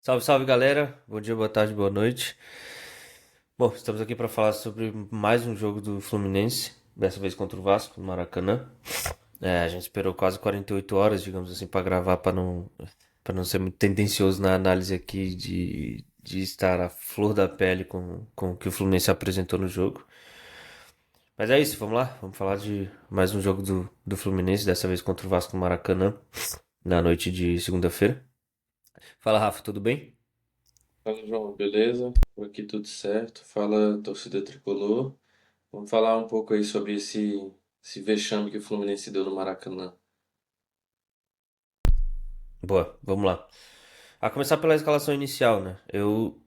Salve, salve galera, bom dia, boa tarde, boa noite. Bom, estamos aqui para falar sobre mais um jogo do Fluminense, dessa vez contra o Vasco, no Maracanã. A gente esperou quase 48 horas, digamos assim, para gravar, para não ser muito tendencioso na análise aqui de estar à flor da pele com o que o Fluminense apresentou no jogo. Mas é isso, vamos lá, vamos falar de mais um jogo do Fluminense, dessa vez contra o Vasco no Maracanã, na noite de segunda-feira. Fala, Rafa, tudo bem? Fala, João, beleza? Por aqui tudo certo. Fala, torcida tricolor. Vamos falar um pouco aí sobre esse vexame que o Fluminense deu no Maracanã. Boa, vamos lá. A começar pela escalação inicial, né? Eu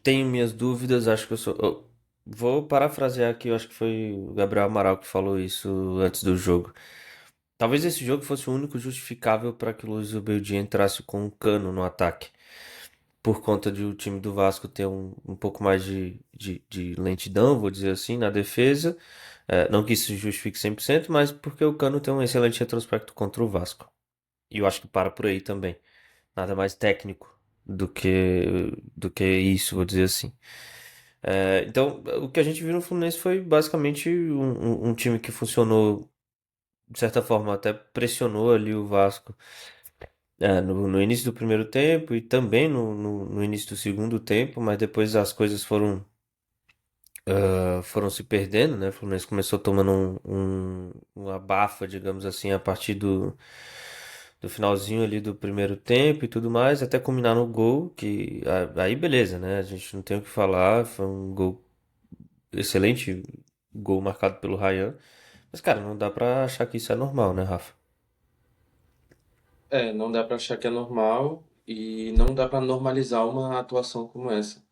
tenho minhas dúvidas, acho que eu vou parafrasear aqui, eu acho que foi o Gabriel Amaral que falou isso antes do jogo. Talvez esse jogo fosse o único justificável para que o Luiz Obeldia entrasse com um Cano no ataque. Por conta de o time do Vasco ter um pouco mais de lentidão, vou dizer assim, na defesa. Não que isso justifique 100%, mas porque o Cano tem um excelente retrospecto contra o Vasco. E eu acho que para por aí também. Nada mais técnico do que isso, vou dizer assim. Então, o que a gente viu no Fluminense foi basicamente um time que funcionou, de certa forma, até pressionou ali o Vasco no início do primeiro tempo e também no início do segundo tempo, mas depois as coisas foram se perdendo, né? O Fluminense começou tomando uma bafa, digamos assim, a partir do finalzinho ali do primeiro tempo e tudo mais, até culminar no gol, que aí beleza, né? A gente não tem o que falar, foi um gol excelente, gol marcado pelo Ryan. Mas, cara, não dá pra achar que isso é normal, né, Rafa? Não dá pra achar que é normal e não dá pra normalizar uma atuação como essa.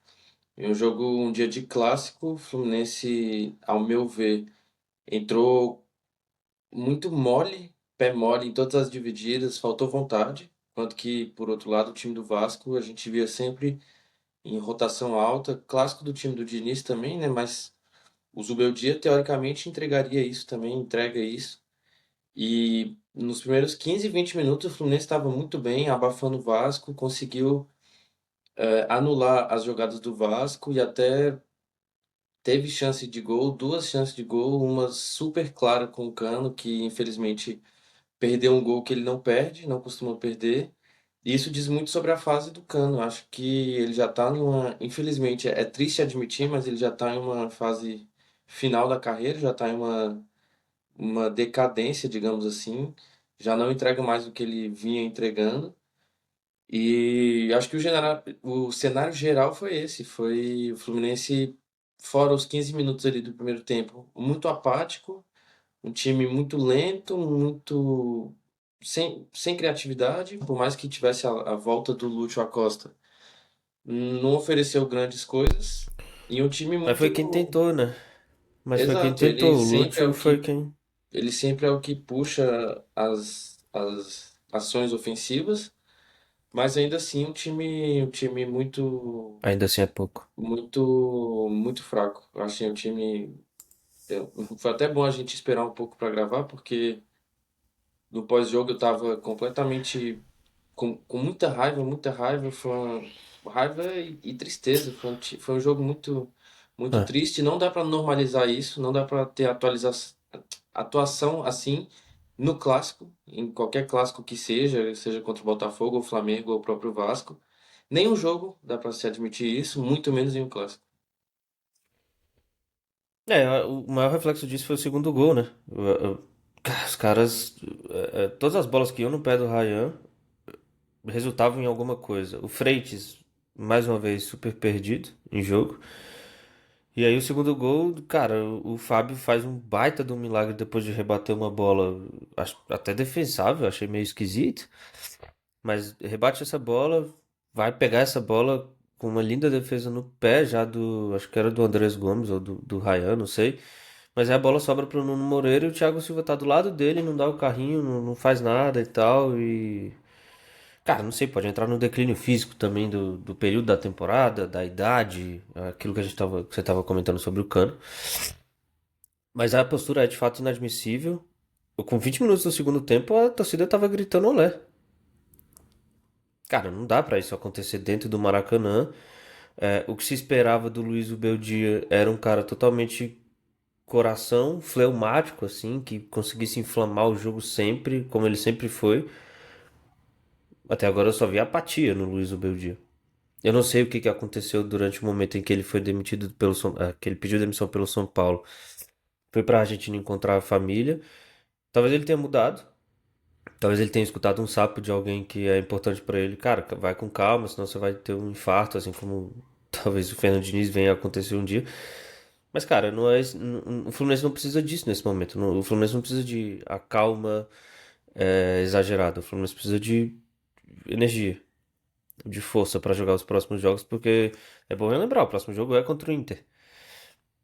Em um jogo, um dia de clássico, o Fluminense, ao meu ver, entrou muito mole, pé mole em todas as divididas, faltou vontade. Enquanto que, por outro lado, o time do Vasco, a gente via sempre em rotação alta, clássico do time do Diniz também, né? Mas o Zubeldia, teoricamente, entregaria isso também, entrega isso. E nos primeiros 15, 20 minutos, o Fluminense estava muito bem, abafando o Vasco, conseguiu anular as jogadas do Vasco e até teve chance de gol, duas chances de gol, uma super clara com o Cano, que infelizmente perdeu um gol que ele não perde, não costuma perder. E isso diz muito sobre a fase do Cano. Acho que ele já está numa. Infelizmente, é triste admitir, mas ele já está em uma fase final da carreira, já está em uma decadência, digamos assim. Já não entrega mais o que ele vinha entregando. E acho que o cenário geral foi esse. Foi o Fluminense, fora os 15 minutos ali do primeiro tempo, muito apático, um time muito lento, muito sem criatividade, por mais que tivesse a volta do Lúcio Acosta, não ofereceu grandes coisas. E um time Mas foi quem muito tentou, né? Mas foi quem exato, ele tentou. O sempre é Lúcio o foi que quem. ele sempre é o que puxa as ações ofensivas, mas ainda assim um time Ainda assim é pouco. muito fraco. Eu achei um time foi até bom a gente esperar um pouco para gravar, porque no pós-jogo eu tava completamente com muita raiva, foi uma raiva e tristeza, foi um jogo muito Ah, triste, não dá para normalizar isso, não dá para ter atuação assim no clássico, em qualquer clássico que seja contra o Botafogo, o Flamengo ou o próprio Vasco. Nenhum jogo dá para se admitir isso, muito menos em um clássico. o maior reflexo disso foi o segundo gol, né? Os caras. Todas as bolas que iam no pé do Ryan resultavam em alguma coisa. O Freitas, mais uma vez, super perdido em jogo. E aí o segundo gol, cara, o Fábio faz um baita de um milagre depois de rebater uma bola, até defensável, achei meio esquisito. Mas rebate essa bola, vai pegar essa bola com uma linda defesa no pé já acho que era do Andrés Gomes ou do Ryan, não sei. Mas aí a bola sobra pro Nuno Moreira e o Thiago Silva tá do lado dele, não dá o carrinho, não faz nada e tal. E. Cara, não sei, pode entrar no declínio físico também do período da temporada, da idade, aquilo que que você tava comentando sobre o Cano. Mas a postura é de fato inadmissível. Com 20 minutos do segundo tempo, a torcida tava gritando olé. Cara, não dá pra isso acontecer dentro do Maracanã. O que se esperava do Luiz Ubeldia era um cara totalmente coração, fleumático, assim, que conseguisse inflamar o jogo sempre, como ele sempre foi. Até agora eu só vi apatia no Luiz Ubeldia. Eu não sei o que que aconteceu durante o momento em que ele foi demitido que ele pediu demissão pelo São Paulo. Foi pra Argentina encontrar a família. Talvez ele tenha mudado. Talvez ele tenha escutado um sapo de alguém que é importante pra ele. Cara, vai com calma, senão você vai ter um infarto, assim como talvez o Fernando Diniz venha a acontecer um dia. Mas, cara, não é, o Fluminense não precisa disso nesse momento. O Fluminense não precisa de a calma exagerada. O Fluminense precisa de energia, de força pra jogar os próximos jogos, porque é bom lembrar, o próximo jogo é contra o Inter.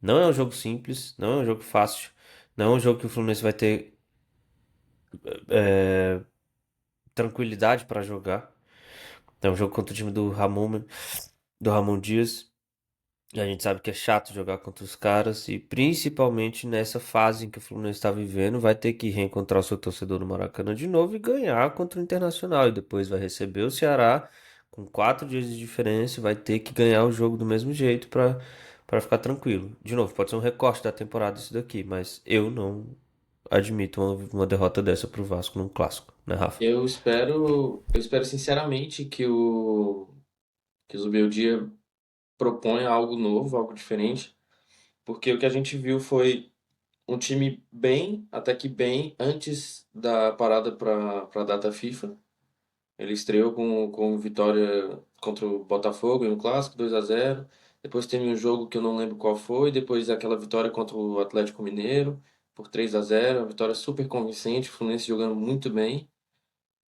Não é um jogo simples, não é um jogo fácil, não é um jogo que o Fluminense vai ter é, tranquilidade pra jogar. É um jogo contra o time do Ramon Dias. E a gente sabe que é chato jogar contra os caras. E principalmente nessa fase em que o Fluminense está vivendo, vai ter que reencontrar o seu torcedor no Maracanã de novo e ganhar contra o Internacional. E depois vai receber o Ceará com 4 dias de diferença. E vai ter que ganhar o jogo do mesmo jeito para ficar tranquilo. De novo, pode ser um recorte da temporada isso daqui, mas eu não admito uma derrota dessa pro Vasco num clássico, né, Rafa? Eu espero sinceramente que o Zubeldia proponha algo novo, algo diferente, porque o que a gente viu foi um time bem, até que bem, antes da parada para a data FIFA. Ele estreou com vitória contra o Botafogo em um clássico, 2-0. Depois teve um jogo que eu não lembro qual foi. Depois aquela vitória contra o Atlético Mineiro por 3-0. Uma vitória super convincente. O Fluminense jogando muito bem.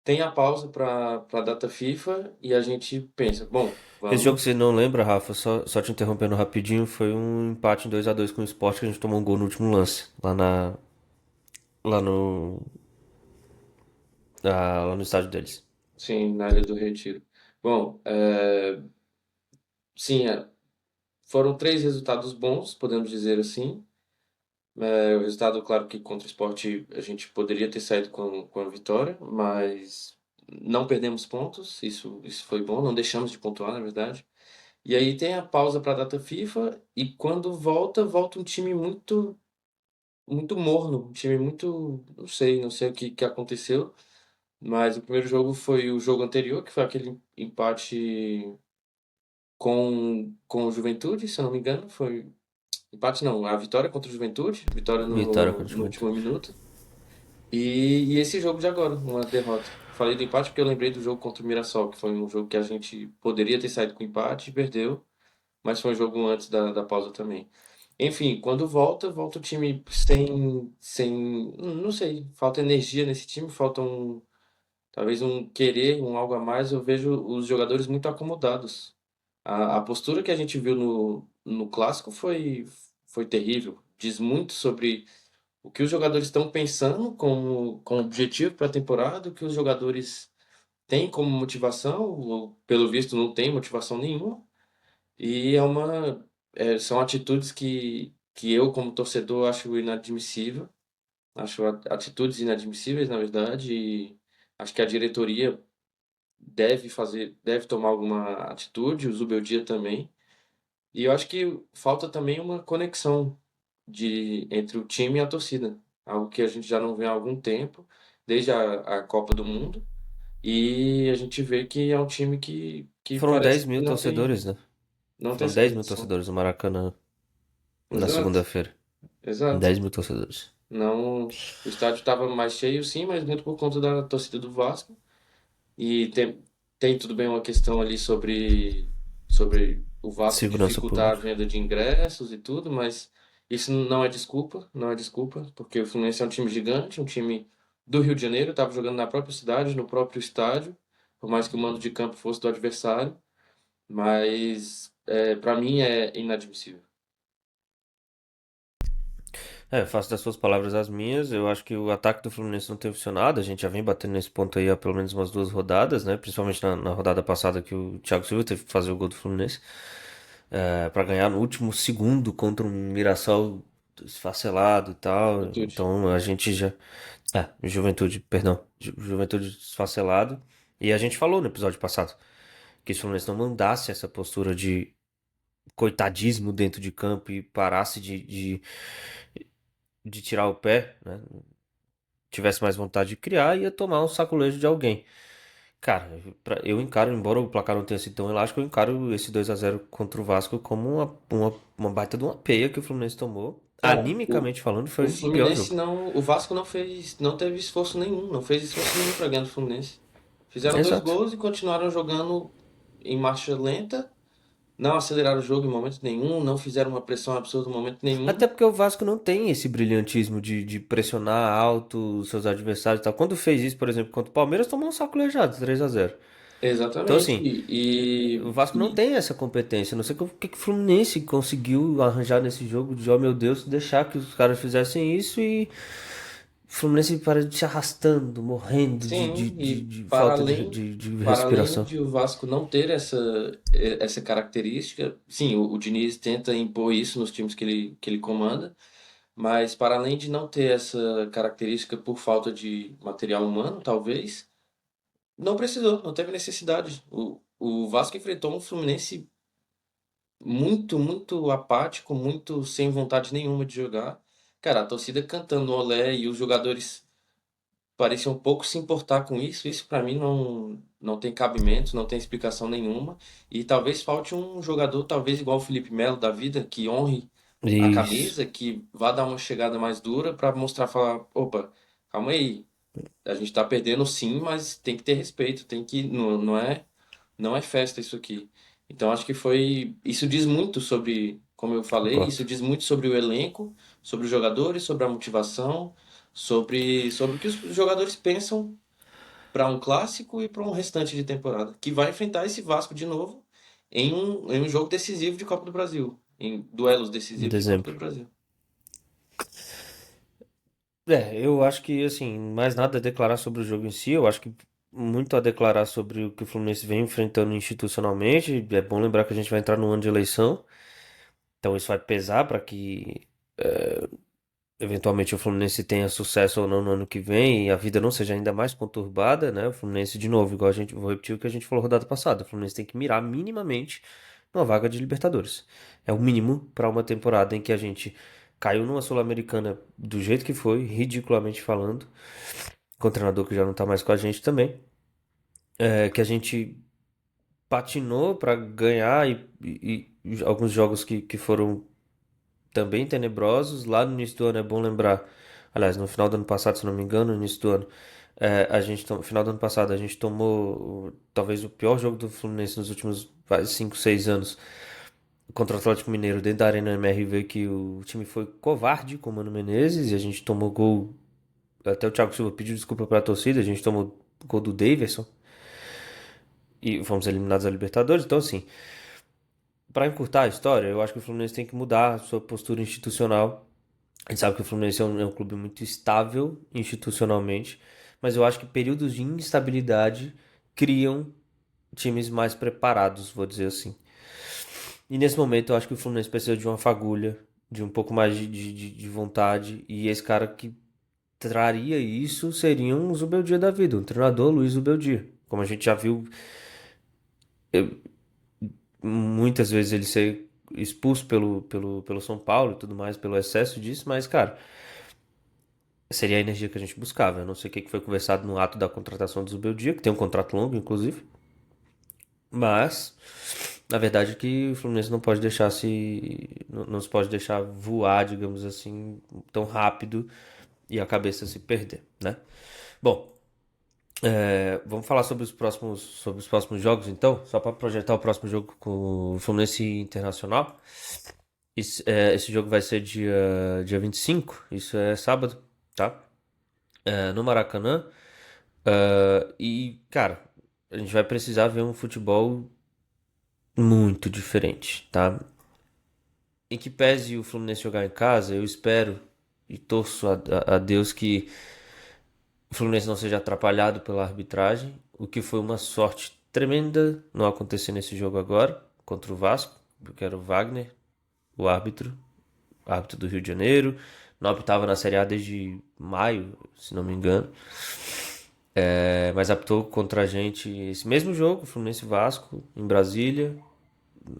Tem a pausa para a data FIFA e a gente pensa, bom, Esse jogo que vamos. você não lembra, Rafa, só te interrompendo rapidinho, foi um empate em 2-2 com o Sport que a gente tomou um gol no último lance, lá no, lá no estádio deles. Sim, na Ilha do Retiro. Bom, sim, foram três resultados bons, podemos dizer assim. O resultado, claro que contra o Sport a gente poderia ter saído com a vitória, mas não perdemos pontos, isso foi bom, não deixamos de pontuar, na verdade. E aí tem a pausa para a data FIFA e quando volta um time muito muito morno, um time muito, não sei o que aconteceu, mas o primeiro jogo foi o jogo anterior, que foi aquele empate com o Juventude, se eu não me engano, foi empate não, a vitória contra o Juventude, vitória Vitória no, contra o no último Juventude. minuto. E esse jogo de agora, uma derrota. Falei do empate porque eu lembrei do jogo contra o Mirassol, que foi um jogo que a gente poderia ter saído com empate e perdeu, mas foi um jogo antes da pausa também. Enfim, quando volta o time sem, não sei, falta energia nesse time, falta talvez um querer, um algo a mais. Eu vejo os jogadores muito acomodados. A postura que a gente viu no clássico foi terrível. Diz muito sobre o que os jogadores estão pensando como objetivo para a temporada, o que os jogadores têm como motivação, ou pelo visto não tem motivação nenhuma, e são atitudes que eu, como torcedor, acho inadmissível, acho atitudes inadmissíveis, na verdade, e acho que a diretoria deve tomar alguma atitude, o Zubeldia também, e eu acho que falta também uma conexão entre o time e a torcida. Algo que a gente já não vê há algum tempo, desde a Copa do Mundo. E a gente vê que é um time que Foram parece 10 que mil torcedores, né? não tem Foram essa 10 mil conexão. torcedores no Maracanã na Exato, segunda-feira. exato. 10 mil torcedores. Não, o estádio estava mais cheio, sim, mas muito por conta da torcida do Vasco. E tem tudo bem uma questão ali sobre o Vasco Segurança dificultar a pública. venda de ingressos e tudo, mas isso não é desculpa, não é desculpa, porque o Fluminense é um time gigante, um time do Rio de Janeiro, estava jogando na própria cidade, no próprio estádio, por mais que o mando de campo fosse do adversário, mas para mim é inadmissível. Faço das suas palavras as minhas. Eu acho que o ataque do Fluminense não tem funcionado. A gente já vem batendo nesse ponto aí há pelo menos umas 2 rodadas, né? Principalmente na rodada passada que o Thiago Silva teve que fazer o gol do Fluminense. Para ganhar no último segundo contra um Mirassol esfacelado e tal. Juventude. Então a gente já. Juventude, perdão. Juventude esfacelado. E a gente falou no episódio passado que se o Fluminense não mandasse essa postura de coitadismo dentro de campo e parasse de tirar o pé, né? Tivesse mais vontade de criar, ia tomar um saculejo de alguém. Cara, eu encaro, embora o placar não tenha sido tão elástico, eu encaro esse 2-0 contra o Vasco como uma baita de uma peia que o Fluminense tomou. Cara, Animicamente falando, o foi o pior Fluminense jogo. não, o Vasco não fez, não teve esforço nenhum, não fez esforço nenhum para ganhar do Fluminense. Fizeram dois Exato. gols e continuaram jogando em marcha lenta, não aceleraram o jogo em momento nenhum, não fizeram uma pressão absurda em momento nenhum. Até porque o Vasco não tem esse brilhantismo de pressionar alto os seus adversários e tal. Quando fez isso, por exemplo, contra o Palmeiras, tomou um saculejado, 3-0. Então, Exatamente. assim, o Vasco não tem essa competência. Não sei o que o Fluminense conseguiu arranjar nesse jogo de, oh meu Deus, deixar que os caras fizessem isso e o Fluminense para de se arrastando, morrendo Sim, e de falta de para além respiração. de o Vasco não ter essa característica, sim, o Diniz tenta impor isso nos times que ele comanda, mas para além de não ter essa característica por falta de material humano, talvez, não precisou, não teve necessidade. O Vasco enfrentou um Fluminense muito apático, muito sem vontade nenhuma de jogar. Cara, a torcida cantando olé e os jogadores pareciam um pouco se importar com isso. Isso para mim não tem cabimento, não tem explicação nenhuma. E talvez falte um jogador, talvez igual o Felipe Melo da vida, que honre a Isso. camisa, que vá dar uma chegada mais dura para mostrar, falar, opa, calma aí, a gente tá perdendo sim, mas tem que ter respeito, tem que não é festa isso aqui. Então acho que foi, isso diz muito sobre, como eu falei, Concordo. isso diz muito sobre o elenco, sobre os jogadores, sobre a motivação, sobre o que os jogadores pensam para um clássico e para um restante de temporada, que vai enfrentar esse Vasco de novo em um jogo decisivo de Copa do Brasil, em duelos Em decisivos de Copa dezembro. do Brasil. Eu acho que, assim, mais nada a declarar sobre o jogo em si. Eu acho que muito a declarar sobre o que o Fluminense vem enfrentando institucionalmente. É bom lembrar que a gente vai entrar no ano de eleição. Então isso vai pesar para que eventualmente o Fluminense tenha sucesso ou não no ano que vem e a vida não seja ainda mais conturbada, né? O Fluminense, de novo, igual a gente, vou repetir o que a gente falou rodada passada, o Fluminense tem que mirar minimamente numa vaga de Libertadores. É o mínimo para uma temporada em que a gente caiu numa Sul-Americana do jeito que foi, ridiculamente falando, com o treinador que já não tá mais com a gente também, que a gente patinou para ganhar e alguns jogos que foram também tenebrosos. Lá no início do ano é bom lembrar, aliás, no final do ano passado, se não me engano, no início do ano, final do ano passado, a gente tomou talvez o pior jogo do Fluminense nos últimos 5, 6 anos contra o Atlético Mineiro dentro da Arena MRV, que o time foi covarde com o Mano Menezes e a gente tomou gol. Até o Thiago Silva pediu desculpa para a torcida, a gente tomou gol do Daverson e fomos eliminados da Libertadores. Então, assim, para encurtar a história, eu acho que o Fluminense tem que mudar a sua postura institucional. A gente sabe que o Fluminense é um clube muito estável institucionalmente, mas eu acho que períodos de instabilidade criam times mais preparados, vou dizer assim. E nesse momento eu acho que o Fluminense precisa de uma fagulha, de um pouco mais de vontade, e esse cara que traria isso seria um Zubeldia da vida, um treinador Luiz Zubeldia. Como a gente já viu muitas vezes ele ser expulso pelo São Paulo e tudo mais, pelo excesso disso, mas, cara, seria a energia que a gente buscava. Eu não sei o que foi conversado no ato da contratação do Zubeldia, que tem um contrato longo, inclusive. Mas, na verdade, que o Fluminense não pode deixar não se pode deixar voar, digamos assim, tão rápido e a cabeça se perder, né? Bom, vamos falar sobre os próximos jogos, então, só para projetar o próximo jogo com o Fluminense Internacional. Esse jogo vai ser dia 25, isso é sábado, tá? No Maracanã. Cara, a gente vai precisar ver um futebol muito diferente, tá? Em que pese o Fluminense jogar em casa, eu espero e torço a Deus que o Fluminense não seja atrapalhado pela arbitragem, o que foi uma sorte tremenda não acontecer nesse jogo agora, contra o Vasco, porque era o Wagner, o árbitro do Rio de Janeiro. Não estava na Série A desde maio, se não me engano. Mas apitou contra a gente esse mesmo jogo, Fluminense e Vasco, em Brasília.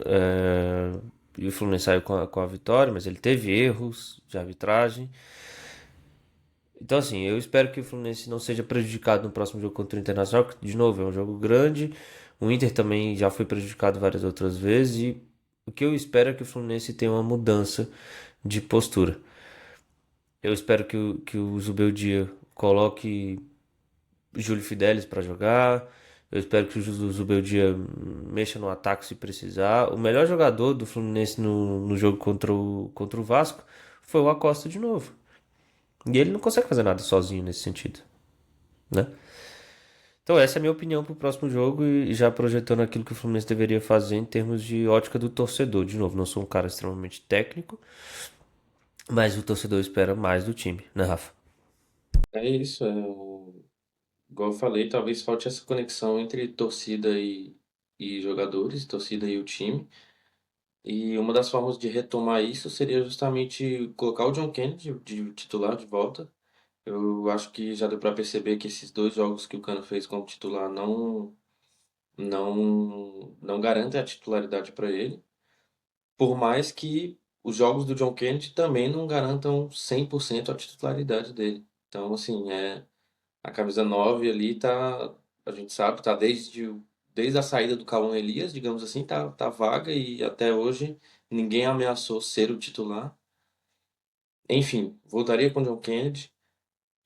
É, e o Fluminense saiu com a vitória, mas ele teve erros de arbitragem. Então, assim, eu espero que o Fluminense não seja prejudicado no próximo jogo contra o Internacional, que, de novo, é um jogo grande. O Inter também já foi prejudicado várias outras vezes. E o que eu espero é que o Fluminense tenha uma mudança de postura. Eu espero que o Zubeldia coloque Júlio Fidelis para jogar. Eu espero que o Zubeldia mexa no ataque se precisar. O melhor jogador do Fluminense no jogo contra o Vasco foi o Acosta de novo. E ele não consegue fazer nada sozinho nesse sentido, né? Então essa é a minha opinião pro próximo jogo e já projetando aquilo que o Fluminense deveria fazer em termos de ótica do torcedor. De novo, não sou um cara extremamente técnico, mas o torcedor espera mais do time, né, Rafa? É isso, igual eu falei, talvez falte essa conexão entre torcida e jogadores, torcida e o time. E uma das formas de retomar isso seria justamente colocar o John Kennedy de titular de volta. Eu acho que já deu para perceber que esses dois jogos que o Cano fez como titular não garantem a titularidade para ele. Por mais que os jogos do John Kennedy também não garantam 100% a titularidade dele. Então, assim, a camisa 9 ali tá, a gente sabe, tá desde a saída do Cauã Elias, digamos assim, tá vaga e até hoje ninguém ameaçou ser o titular. Enfim, voltaria com o John Kennedy.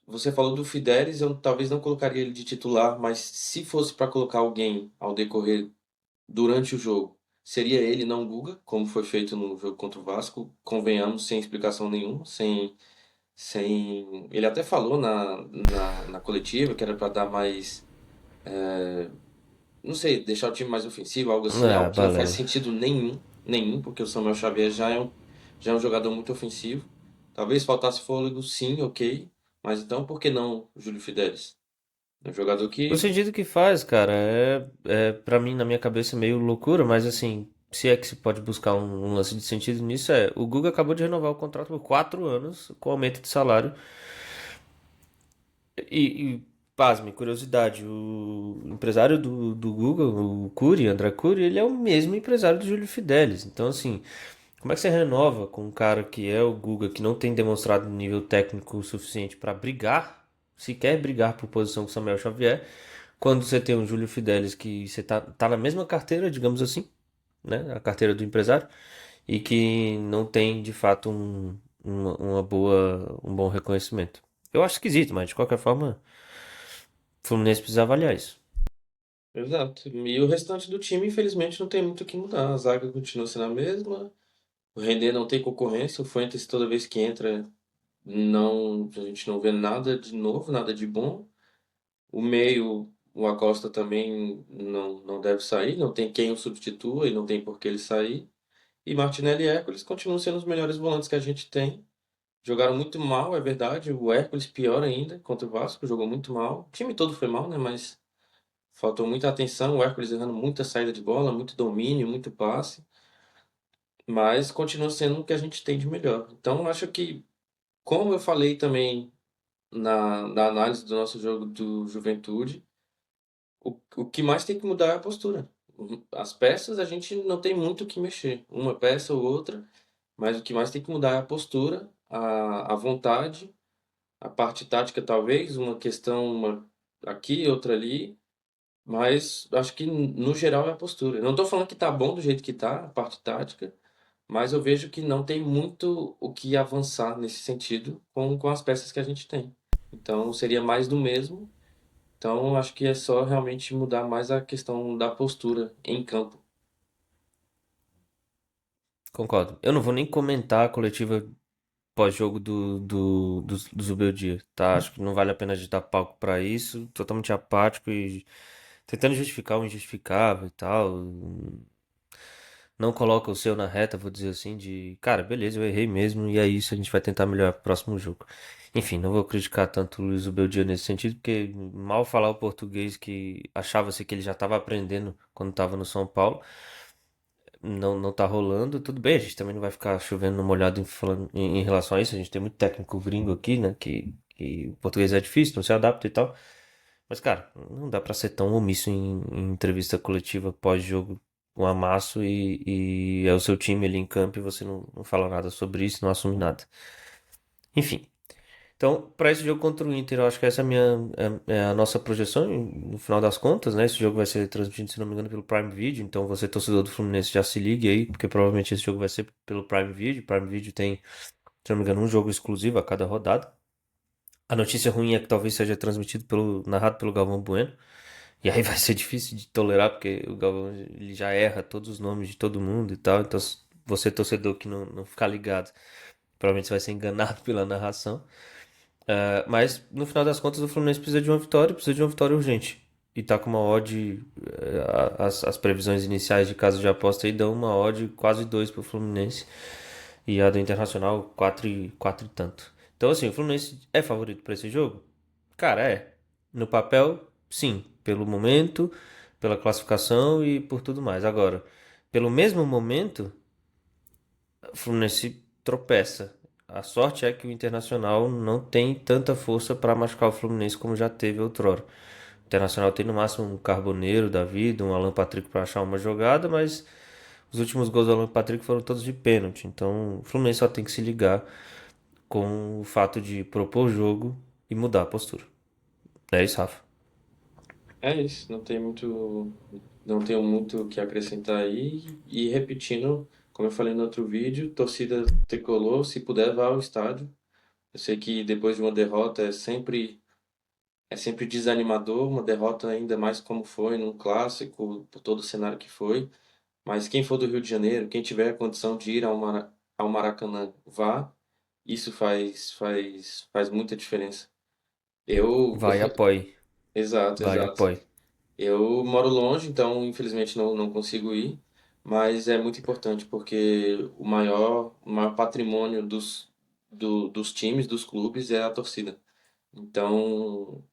Você falou do Fidelis, eu talvez não colocaria ele de titular, mas se fosse para colocar alguém ao decorrer durante o jogo, seria ele, não o Guga, como foi feito no jogo contra o Vasco, convenhamos, sem explicação nenhuma, sem... Ele até falou na coletiva que era para dar mais, não sei, deixar o time mais ofensivo, algo assim, Ah, algo que não faz balela. sentido nenhum, porque o Samuel Xavier já é um jogador muito ofensivo. Talvez faltasse fôlego, sim, ok, mas então por que não o Júlio Fidelis? É um jogador O que, sentido que faz, cara, é para mim, na minha cabeça, meio loucura, mas assim, se é que se pode buscar um lance de sentido nisso, o Guga acabou de renovar o contrato por 4 anos, com aumento de salário. Pasme, curiosidade, o empresário do Guga, o Cury, André Cury, ele é o mesmo empresário do Júlio Fidelis. Então, assim, como é que você renova com um cara que é o Guga, que não tem demonstrado nível técnico suficiente para brigar, se quer brigar por posição com o Samuel Xavier, quando você tem um Júlio Fidelis que você tá na mesma carteira, digamos assim, né? A carteira do empresário, e que não tem de fato um bom reconhecimento. Eu acho esquisito, mas de qualquer forma, o Fluminense precisa avaliar isso. exato. E o restante do time, infelizmente, não tem muito o que mudar. A zaga continua sendo a mesma. O René não tem concorrência. O Fuentes, toda vez que entra, não, a gente não vê nada de novo, nada de bom. O meio, o Acosta também não deve sair. Não tem quem o substitua e não tem por que ele sair. E Martinelli e Hércules continuam sendo os melhores volantes que a gente tem. Jogaram muito mal, é verdade. O Hércules pior ainda contra o Vasco, jogou muito mal. O time todo foi mal, né? Mas faltou muita atenção. O Hércules errando muita saída de bola, muito domínio, muito passe. Mas continua sendo o que a gente tem de melhor. Então, acho que, como eu falei também na análise do nosso jogo do Juventude, o que mais tem que mudar é a postura. As peças a gente não tem muito o que mexer, uma peça ou outra, mas o que mais tem que mudar é a postura, a vontade, a parte tática talvez, uma questão aqui, outra ali, mas acho que no geral é a postura. Não estou falando que tá bom do jeito que tá, a parte tática, mas eu vejo que não tem muito o que avançar nesse sentido com as peças que a gente tem. Então seria mais do mesmo. Então acho que é só realmente mudar mais a questão da postura em campo. Concordo. Eu não vou nem comentar a coletiva pós-jogo do Zubeldia, tá? Acho que não vale a pena a gente dar palco pra isso. Totalmente apático e tentando justificar o injustificável e tal. Não coloca o seu na reta, vou dizer assim, de cara, beleza, eu errei mesmo, e é isso, a gente vai tentar melhorar pro próximo jogo. Enfim, não vou criticar tanto o Luiz Ubeldia nesse sentido, porque mal falar o português que achava-se que ele já estava aprendendo quando estava no São Paulo, não tá rolando, tudo bem, a gente também não vai ficar chovendo no molhado em relação a isso, a gente tem muito técnico gringo aqui, né, que o português é difícil, não se adapta e tal. Mas, cara, não dá pra ser tão omisso em entrevista coletiva pós-jogo, um amasso e é o seu time ali em campo e você não fala nada sobre isso, não assume nada. Enfim. Então, para esse jogo contra o Inter, eu acho que essa é a nossa projeção, no final das contas, né? Esse jogo vai ser transmitido, se não me engano, pelo Prime Video, então você, torcedor do Fluminense, já se ligue aí, porque provavelmente esse jogo vai ser pelo Prime Video. Prime Video tem, se não me engano, um jogo exclusivo a cada rodada. A notícia ruim é que talvez seja transmitido narrado pelo Galvão Bueno, e aí vai ser difícil de tolerar, porque o Galvão ele já erra todos os nomes de todo mundo e tal, então você, torcedor que não ficar ligado, provavelmente você vai ser enganado pela narração. Mas no final das contas o Fluminense precisa de uma vitória urgente. E tá com uma odd. As previsões iniciais de casa de aposta aí dão uma odd quase 2 pro Fluminense. E a do Internacional 4 e tanto. Então assim, o Fluminense é favorito para esse jogo? Cara, é. No papel, sim. Pelo momento, pela classificação e por tudo mais. Agora, pelo mesmo momento, o Fluminense tropeça. A sorte é que o Internacional não tem tanta força para machucar o Fluminense como já teve outrora. O Internacional tem no máximo um Carboneiro da vida, um Alan Patrick para achar uma jogada, mas os últimos gols do Alan Patrick foram todos de pênalti. Então o Fluminense só tem que se ligar com o fato de propor o jogo e mudar a postura. É isso, Rafa. É isso, não tenho muito o que acrescentar aí. E repetindo, como eu falei no outro vídeo, torcida tricolor, se puder, vá ao estádio. Eu sei que depois de uma derrota é sempre desanimador, uma derrota ainda mais como foi num clássico, por todo o cenário que foi. Mas quem for do Rio de Janeiro, quem tiver a condição de ir ao Maracanã, vá. Isso faz muita diferença. Eu, Vai, apoie. exato, Vai, exato. apoie. Eu moro longe, então infelizmente não consigo ir, mas é muito importante porque o maior patrimônio dos times, dos clubes é a torcida. Então,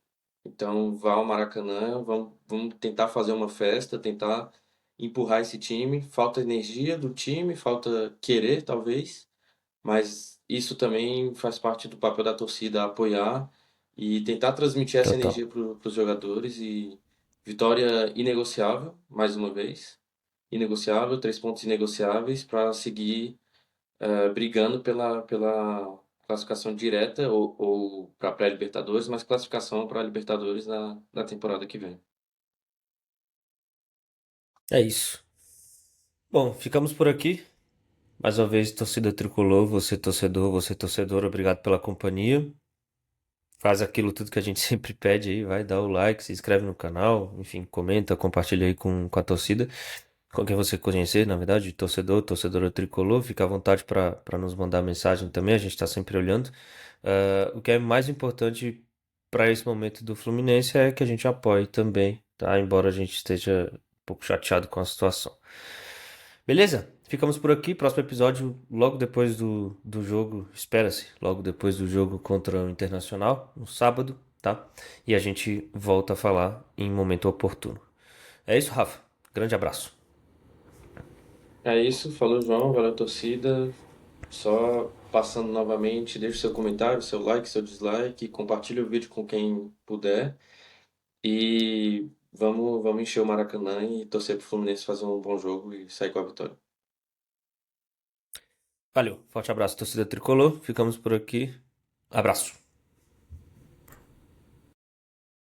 então vá ao Maracanã, vamos tentar fazer uma festa, tentar empurrar esse time. Falta energia do time, falta querer, talvez, mas isso também faz parte do papel da torcida, apoiar e tentar transmitir essa Total. energia para os jogadores. E vitória inegociável, mais uma vez. Inegociável, 3 pontos inegociáveis para seguir brigando pela classificação direta ou para pré-Libertadores, mas classificação para a Libertadores na temporada que vem. É isso. Bom, ficamos por aqui. Mais uma vez, torcida tricolor, você torcedor, obrigado pela companhia. Faz aquilo tudo que a gente sempre pede aí, vai dar o like, se inscreve no canal, enfim, comenta, compartilha aí com a torcida, com quem você conhecer, na verdade, torcedor, torcedora tricolor, fica à vontade para nos mandar mensagem também, a gente está sempre olhando. O que é mais importante para esse momento do Fluminense é que a gente apoie também, tá? Embora a gente esteja um pouco chateado com a situação. Beleza? Ficamos por aqui. Próximo episódio, logo depois do jogo, espera-se, logo depois do jogo contra o Internacional, no sábado, tá? E a gente volta a falar em momento oportuno. É isso, Rafa. Grande abraço. É isso, falou João, valeu torcida. Só passando novamente, deixe seu comentário, seu like, seu dislike, compartilhe o vídeo com quem puder. E vamos encher o Maracanã e torcer pro Fluminense fazer um bom jogo e sair com a vitória. Valeu. Forte abraço, torcida tricolor. Ficamos por aqui. Abraço.